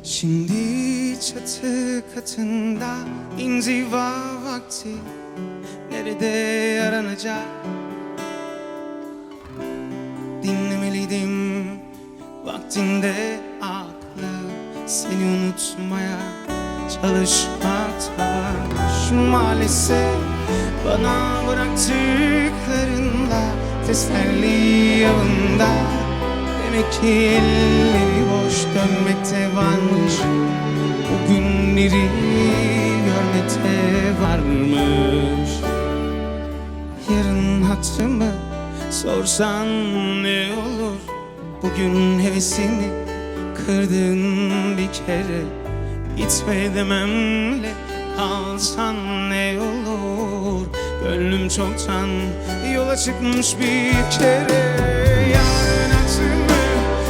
Şimdi çatı katında inziva vakti, nerede aranacak? Dinlemeliydim vaktinde aklı, seni unutmaya çalışmakta varmış. Maalesef bana bıraktıklarında teselli yolunda, demek ki elleri boş dönmekte varmış. O günleri görmekte varmış. Yarın hatırımı sorsan ne olur? Bugün hevesini kırdın bir kere. Gitme dememle kalsan ne olur? Gönlüm çoktan yola çıkmış bir kere. Yarın hatırımı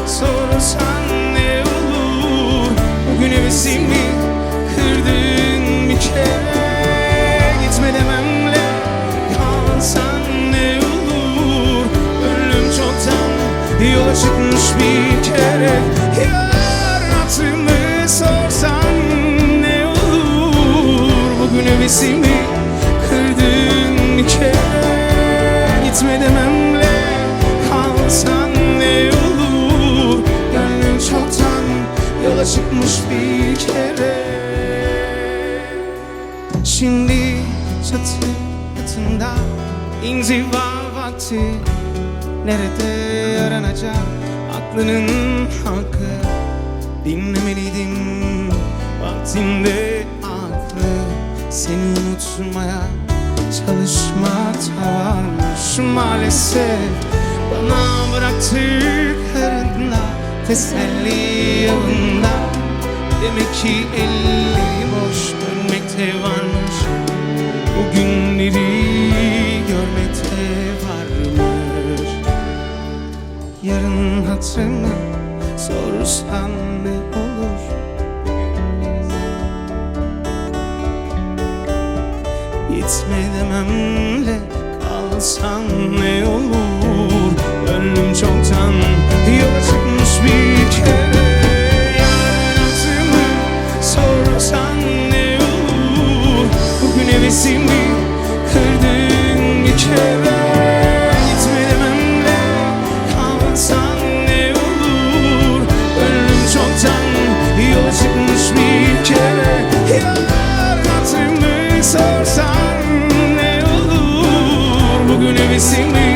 sorsan ne olur? Bugün hevesimi kırdın bir kere. Gitme dememle kalsan ne olur? Gönlüm çoktan yola çıkmış bir kere. Yarın hatırımı sorsan ne olur? Bugün hevesimi kırdın bir kere. Gitme dememle kalsan ne olur? Gönlüm çoktan yola çıkmış bir kere. Şimdi çatı katında inziva vakti, nerede aranacak aklının hakkı? Dinlemeliydim vaktinde aklı, seni unutmaya çalışmakta varmış. Maalesef bana bıraktıklarında teselli yolunda, demek ki elleri boş dönmekte varmış. O günleri görmekte varmış. Yarın hatırımı sorsan ne olur? Gitme dememle kalsan ne olur? Gönlüm çoktan yola çıkmış bir kere. Yarın hatırımı sorsan ne olur? Bugün hevesimi kırdın bir kere. Gitme dememle kalsan ne olur? Gönlüm çoktan yola çıkmış bir kere. Yarın hatırımı sorsan ne olur? Bugün hevesimi